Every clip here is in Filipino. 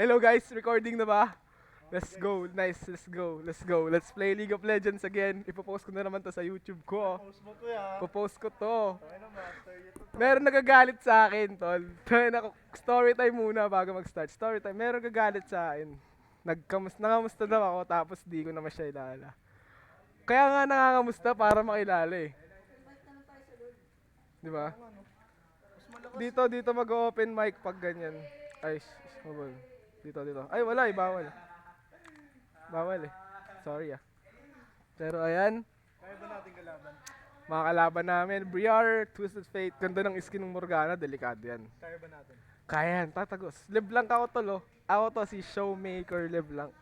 Hello guys, recording na ba? Let's go, nice, let's go, let's go. Let's play League of Legends again. Ipopost ko na naman to sa YouTube ko. Post mo to ya. Ipopost ko to. Tayo na master ito to. Meron nagagalit sa akin, tol. Story time muna bago mag-start. Story time. Meron nagagalit sa akin. Nangamusta daw ako tapos di ko naman siya ilala. Kaya nga nangangamusta para makilala eh. Di ba? Dito mag-open mic pag ganyan. Ay, mabal. Dito. Ay, wala eh, bawal. Bawal eh. Sorry ah. Pero ayan, Kaya ba natin kalaban? mga kalaban namin. Briar, Twisted Fate. Ganda ng skin ng Morgana, delikado yan. Kaya ba natin? Kaya yan, tatagos. LeBlanc ako tol oh. Ako to si Showmaker LeBlanc.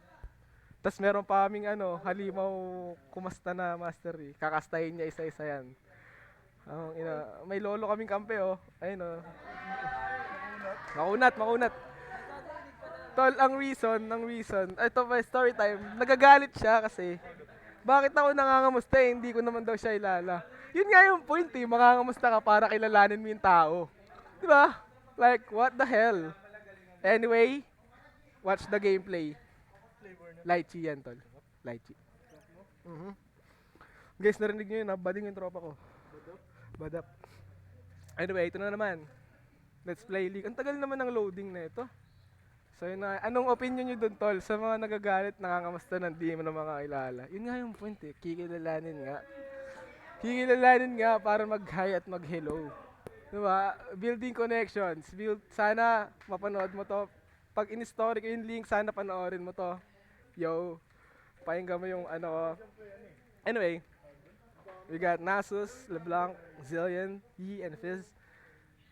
Tapos meron pa kaming halimaw kumasta na mastery. Kakastahin niya isa-isa yan. May lolo kaming kampe oh. Ayun oh. Makunat. Tol, ang reason, ito pa story time, nagagalit siya kasi, bakit ako nangangamusta eh, hindi ko naman daw siya ilala. Yun nga yung point eh, mangangamusta ka para kilalanin mo yung tao. Di ba? Like, what the hell? Anyway, watch the gameplay. Flavor na. Lychee yan, tol. Lychee. Guys, narinig nyo yun, bading yung tropa ko. Badap. Anyway, ito na naman. Let's play League. Ang tagal naman ng loading na ito. So yun na, anong opinion nyo dun, tol? Sa mga nagagalit, nangangamusta ng di mo na mga ilala. Yun nga yung point eh, kikilalanin nga. Kikilalanin nga para mag-hi at mag-hello. Diba? Building connections. Sana mapanood mo to. Pag in-story ko yung link, sana panoorin mo to. Yo, pakinggan mo yung ko. Anyway, we got Nasus, LeBlanc, Zillion, Yi, and Fizz.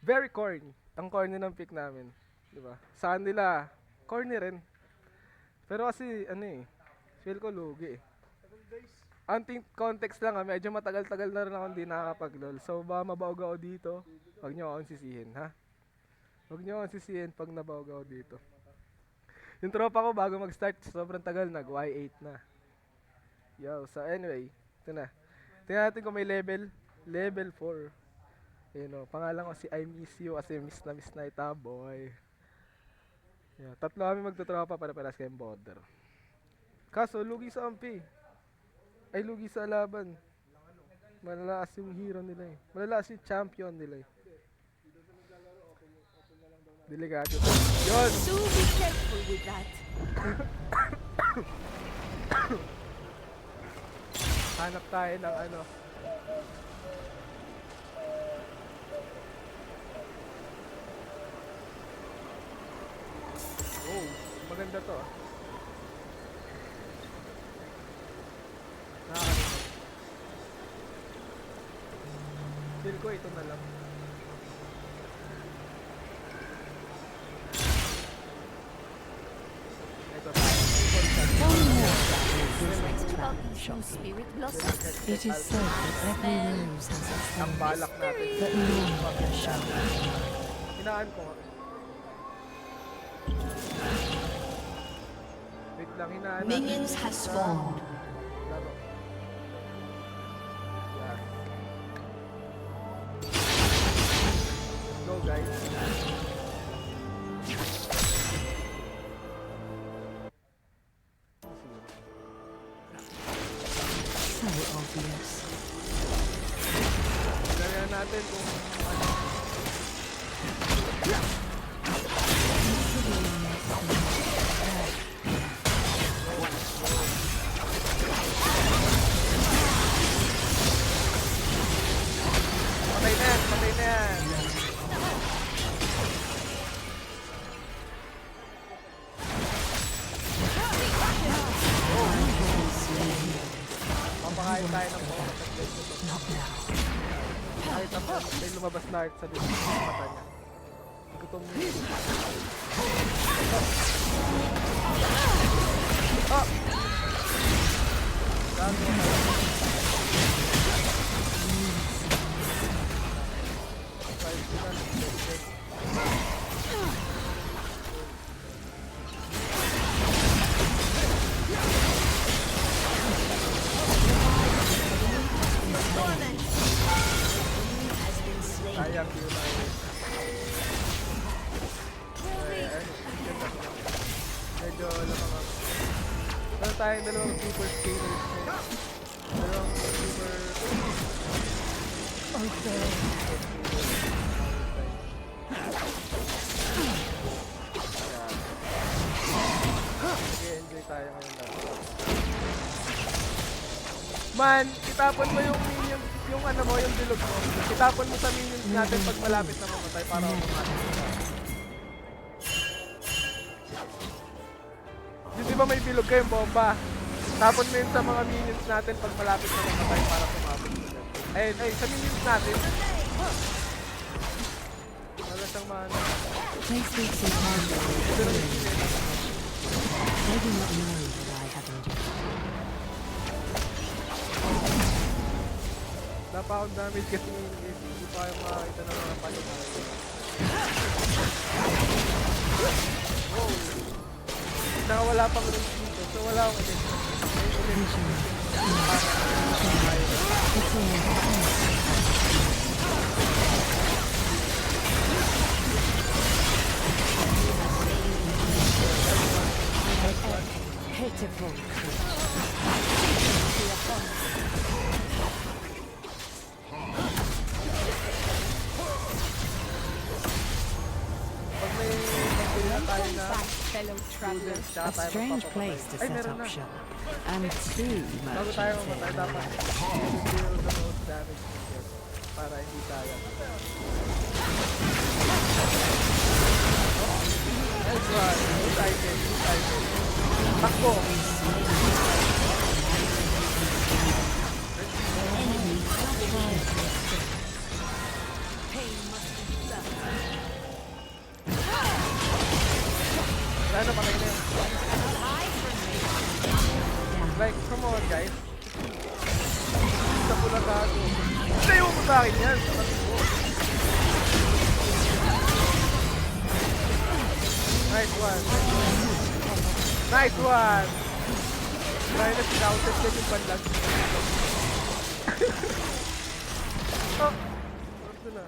Very corny. Ang corny ng pick namin. Diba? Sa kanila, corny rin. Pero kasi, feel ko lugi eh. Anting context lang medyo matagal-tagal na rin ako hindi nakakapag-lol. So, ba mabaog ako dito, huwag nyo akong sisihin, ha? Huwag nyo akong sisihin pag nabaog ako dito. Yung tropa ko bago mag-start, sobrang tagal, nag-Y8 na. Yo, so anyway, ito na. Tingnan natin kung may level 4. Pangalan ko si I Miss You kasi miss na ita, boy. Yeah, tatlo kami magtutropa para paras kayong border. Kaso, lugi sa ampi. Ay, lugi sa laban. Malalakas yung hero nila eh. Malalakas yung champion nila eh. Delikado. Yun! So be careful with that. Hanap tayo ng Oh, maganda to ah. Nakakalimutan. Feel ko ito na lang. Ito tayo. About these new spirit blossoms. It is said that every rose has its Ang thorn, balak natin. but none can show. Hinaan ko nga. Wait lang, hinaan natin. Minions have spawned. Laro. Yan. Go guys. So obvious. Lagyan natin kung ano. Patay na yan. Papakain tayo ng mga Not now. kahit ako, may lumabas na art sa likod ng mata niya. Gutom niya. Oh! Gago na lang. Five sila. Sayang yun ay. tayong dalawang super scalers. Dalawang super... Enjoy tayo ngayon lang. Man, itapon mo yung minion, yung ano mo, yung bilog mo. Itapon mo sa minions natin pag malapit na mamatay para automatic. Yung di ba may bilog kayong bomba? Tapon mo yun sa mga minions natin pag malapit na mamatay para sumabot sila. Ay, sa minions natin. Wala siyang mana. Places in harmony with Pero the yung world. minions. I do not know what I have endured. Wala pa akong damage kasi hindi pa kayo makakita ng mga palingan. Wow! Nakawala pang range dito, so wala akong ulit. May ulit. It's all pitiful. Pag may magpila tayo na Back, fellow traveler. students, tsaka A tayo strange magpapatay. place to Ay, set meron up na. shop. And two Bago tayo merchants mamatay, in dapat deal the most damage we can para hindi tayo. Nice one. Good item. Good item. Takbo. Sana patay na yun. Like, come on guys. Isa ko na gago. Tayo mo sa akin yan. Sa kasi ko. Nice one. Nice one. Try na scouted ka yung banlag. Oh. Ito na.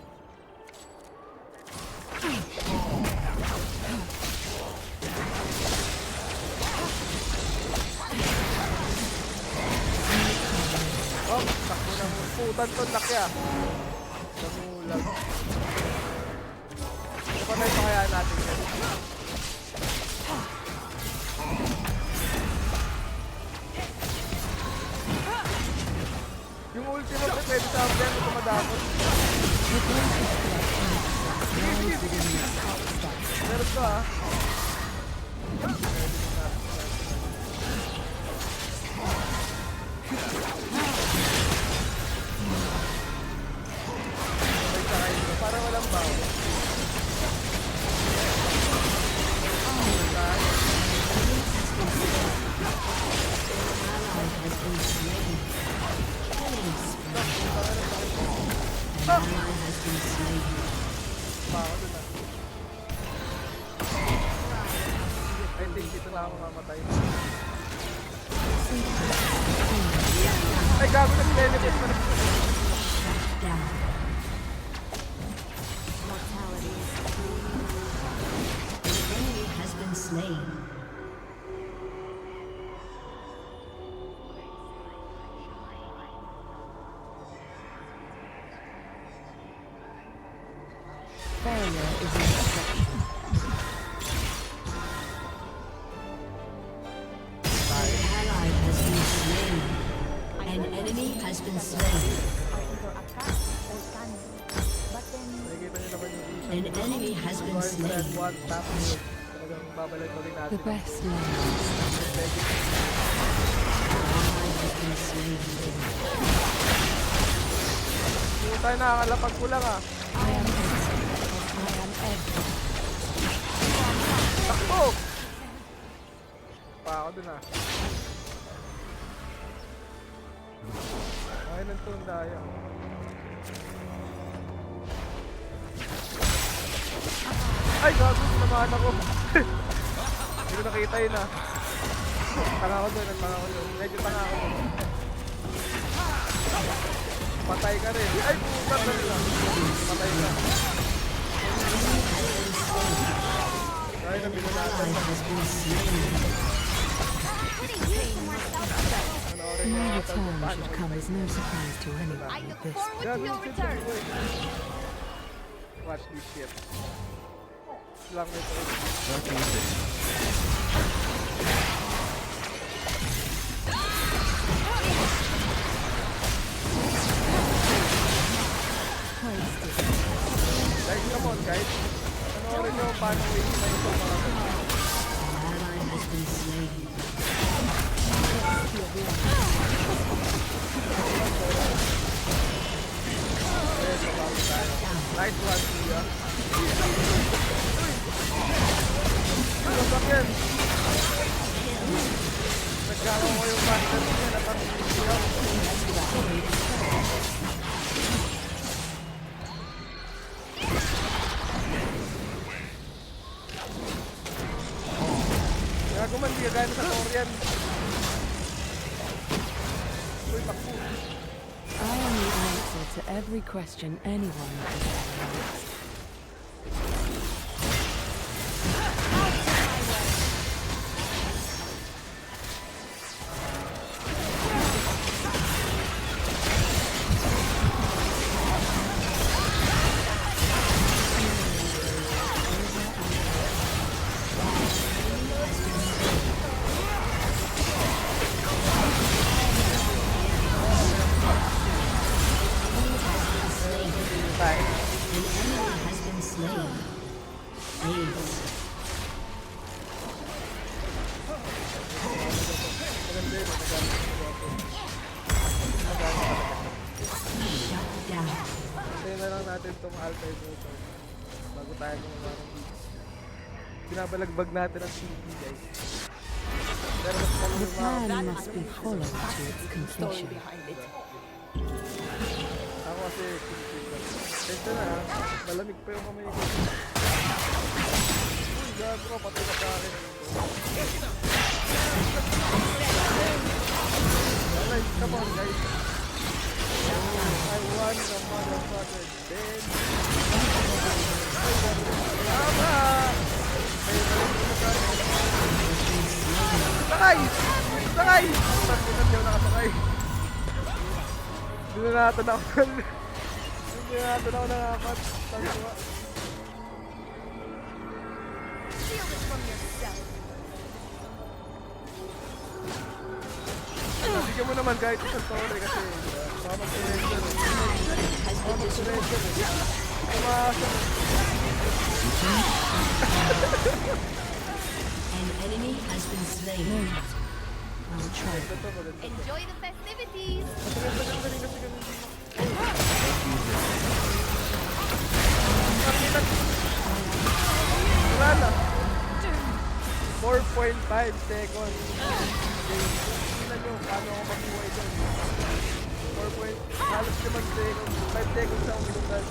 Oh, takbo na mo. Putan to, laki ah. Namulag. Panay pa kaya natin yan. Yung ultimo ko pwede sa akin kung tumadapot. Meron to ah. Para walang bawo. Bawo dun ah. I think dito na ako mamatay. Ay gago, nag-benefit pa na. Mortality is enemy has been slain. Failure is instruction. An ally has been slain. An enemy has been slain. either a cat or candy. But then, Nakikita niyo naman yung reason. An enemy has been Guard slain. that one tap mid. Talagang babalik ko rin natin. The best lies. Ally has been slain. Hindi tayo nakakalapag ko lang ah. I am innocent. I am everything. Takbo! Pa ako dun ah. Ay, ng tundaya. Ay, gago, sinamahan ako. Hindi ko nakita yun ah. Tanga ako dun, tanga ako dun. Medyo tanga ako dun. Patay ka rin. Ay, puta na rin ah. Patay ka. Ay, nabilo natin. Ally has been slain. Putting you to myself first. Panoorin My nyo tol kung return paano should ko come as no surprise to anyone I at look this forward to your return. Watch this shit. Lang nito. Guys, come on guys. Panoorin nyo paano i-himay itong mga An ally has been slain. nice one, Tia. Lusok yan. Nagkakaw ko yung master niya na pang-siyaw. Gago man, di ka gano'n sa Korean. Uy, takbo. I am the answer to every question anyone has ever asked. Tayo. An enemy has been slain. Ace. Maganda yun, nagkakaw Shut down. Hintayin na lang natin itong alpha motor bago tayo gumawa ng beats. Binabalagbag natin ang CD guys. Pero mas The yung mga plan must be followed to its completion. ako kasi ito na malamig pa yung kamay ko. Uy, gago ka, patay ka sa akin. Alright, come on guys. I want the motherfucker dead. Tama! Sakay! Sakay! Pagkitan niyo nakasakay. Hindi na natin ako. Hindi na natin ako nakapat. Tangwa. Feel it from yourself. Bigyan mo naman kahit isang story kasi baka mag-surrender. Baka mag-surrender. Tumasok. An enemy has been slain. I'll try. Ito, maganda. Enjoy the festivities. Galing kasi ganun. Wala na. 4.5 seconds. Tingnan nyo paano ako mabuhay doon. 4 halos 5 seconds. 5 seconds ako minundan.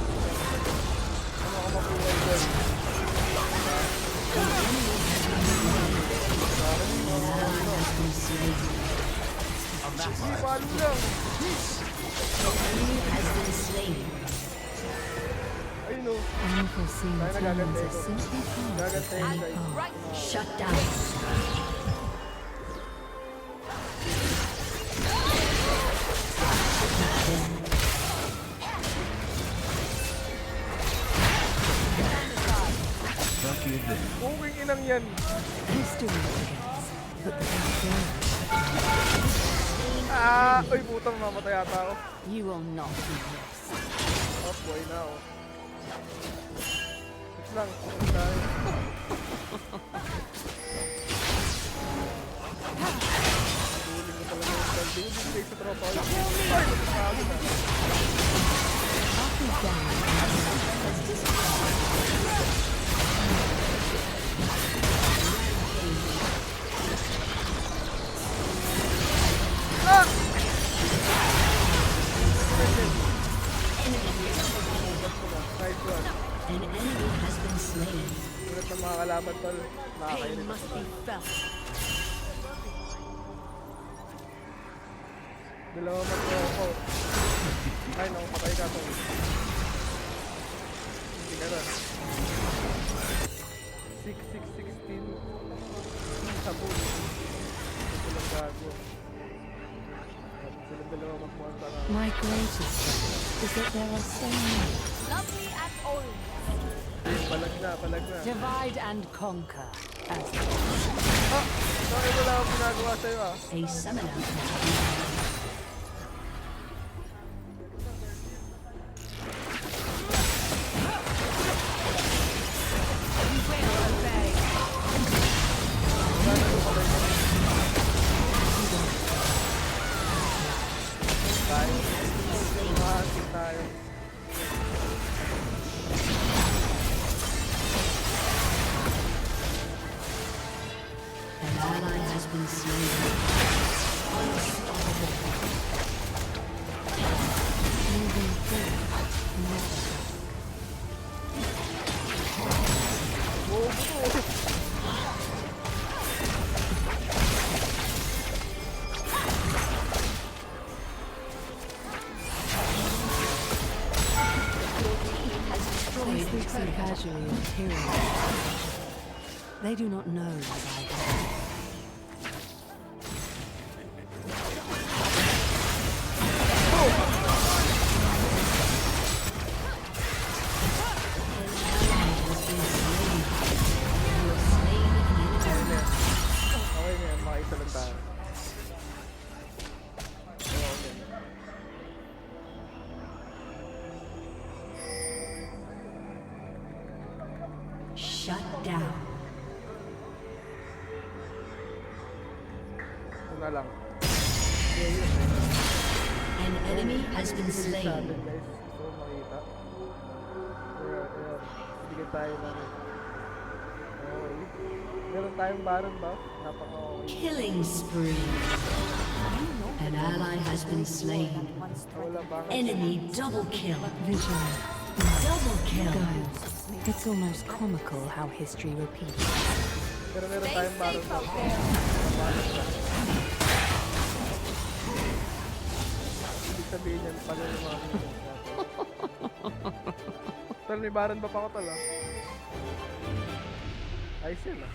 Ano ako mabuhay doon. Has been slain. Hindi, palo lang. Enemy has been slain. Ayun o. Unforeseen Tayo turns nagagantay are ko. simply part of Gagantay any guys. path. Right. Shut down. Buking inang yan. History forgets, but the best days, Ah! Uy, putang mamatay ata ako. you will not regret. Oh, buhay na ako. Wait lang, pupunta tayo. Duling ko talaga yung style. Di ko bibigay sa tropa ko. Ay, napapagod na. Up is down. Nice one. An enemy has been slain. Ulit ng mga kalaban tol. Nakakainis. Pain must be felt. Dalawa mag-tropa. Ay, naku, patay ka tol. Hindi ka na. 6, 6, 16. Sabon. Ito lang My greatest strength is that there are so many. Lovely as always. Palag na. Divide and conquer. As Bakit wala akong ginagawa sa'yo ah? A summoner has been Mahasin tayo. An ally has been slain. moving forward, never They speak so casually of heroes. They do not know as I have. Okay na yan, makaisa lang tayo. Okay. Shut down. Ito na lang. An enemy has been Sa slain. atin guys, gusto ko makita. Ayan. Bigyan tayo ng... Okay. Meron tayong baron ba? Napaka-okay. Killing spree. An ally has been slain. Wala ba? Enemy double kill. Vision. Double kill. Guys, it's almost comical how history repeats. Pero meron tayong baron ba? Ibig sabihin yan, pala yung mga minions natin. Tol, may baron ba pa ako tol ah? Ayos yun ah.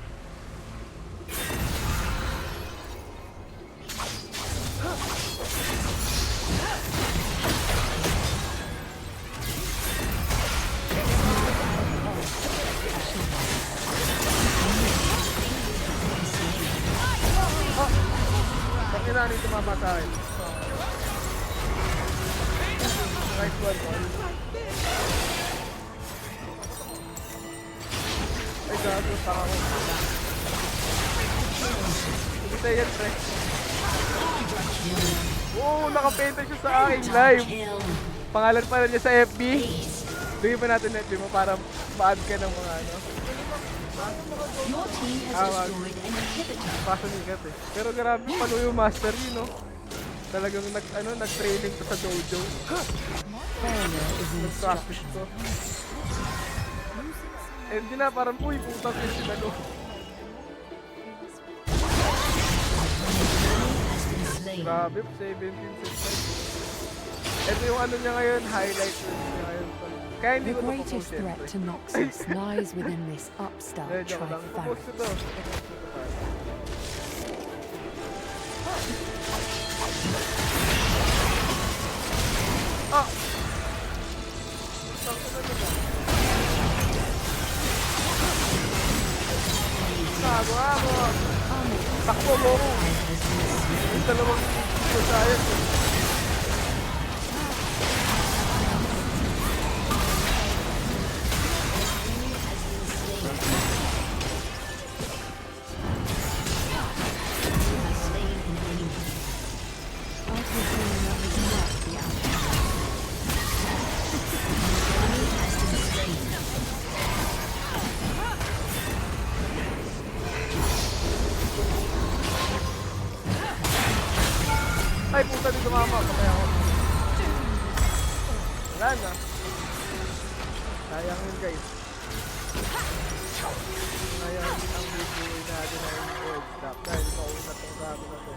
Bakit na rin tumama sa akin? Right one, tol. Ay, gago, taka ko. Hindi tayo yan, pre. Oo, nakapenta siya sa aking live. Kill. Pangalan pala niya sa FB. Bigyan pa natin FB mo para ma-add ka ng mga ano. Your team has Awag. destroyed an inhibitor. Pasanigat eh. Pero grabe palo yung master yun, no? Talagang nag-training to sa dojo. Failure is Nag-practice instruction. to. Eh, hindi na, parang, uy, putang yun si Dalo. Has been slain. Grabe, 17.65. Ito yung ano niya ngayon, highlight niya ngayon. Kaya hindi The ko ito greatest po-post threat to Noxus lies within this upstart Joke lang. trifaric. Post ko to. Ah! Takbo na naman. Tago ako. Takbo mo ko. Yung dalawang video sa ayan. I presume that was not the outcome. Ay, puta, di tumama. Patay ako. Wala na. Sayang yun, guys. Sayang yun ang video natin na yung world stop. Dahil mauna tong gago na to.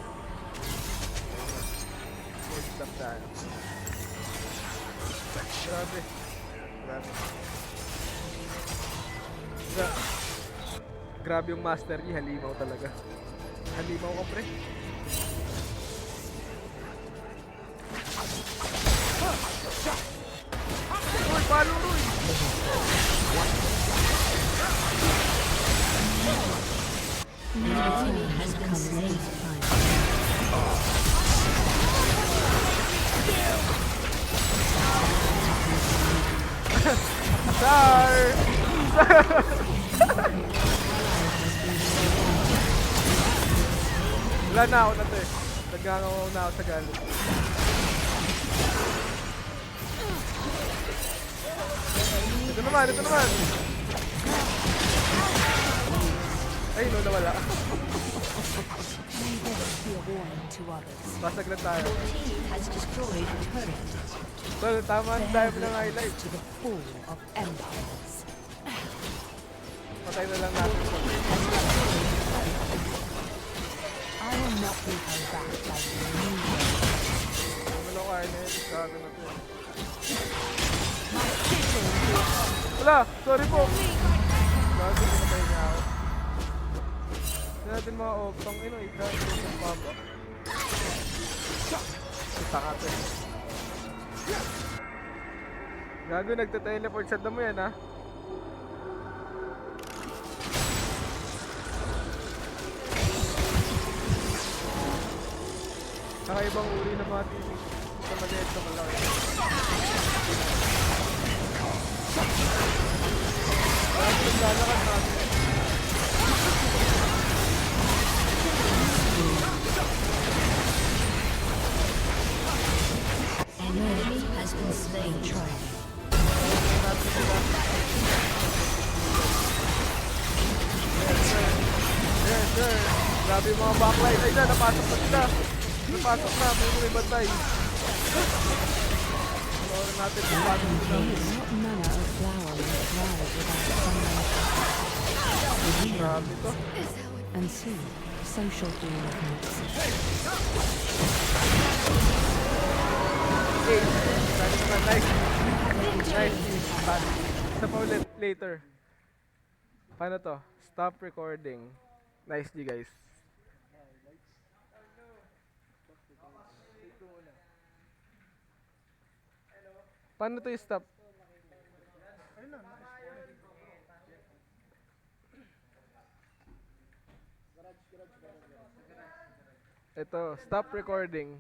World stop tayo. Grabe. Grabe. Grabe yung Master Yi. Halimaw talaga. Halimaw ka, pre. Uy, palo Roy! An enemy has been slain. Sir! Wala na ako na to eh. Nagkakaw na ako sa galit. Ito naman, ito naman! Ay, no, nawala. May this be a warning to others. Basag lang tayo. Team has destroyed a turret. Tol, tama ang dive ng highlight. To the fall of empires. Patay na lang natin. I will not be held back by you. Wala ko kaya na yun. Gago na to eh. Wala! Sorry po! Gago, pinatay niya ako. Hindi natin mga optong ino, ikaw, ito yung baba. Kita ka to eh. Gago, nagta-teleport sa damo yan ha. Kakaibang uri ng mga TV. Sa maliit na malaki. Bakit naglalakad natin? An enemy has been slain. Yes, sir. Grabe yung mga backline. Ay na, napasok na sila. Napasok na, may bantay. Panoorin natin kung paano sila. What manner of flower will thrive without sunlight? Grabe to. And soon, so shall all of Nexus. Okay. Grabe naman, nice. Nice. Isa pa ulit, later. Paano to? Stop recording. Nicely, guys. Paano to i-stop? Ito, stop recording.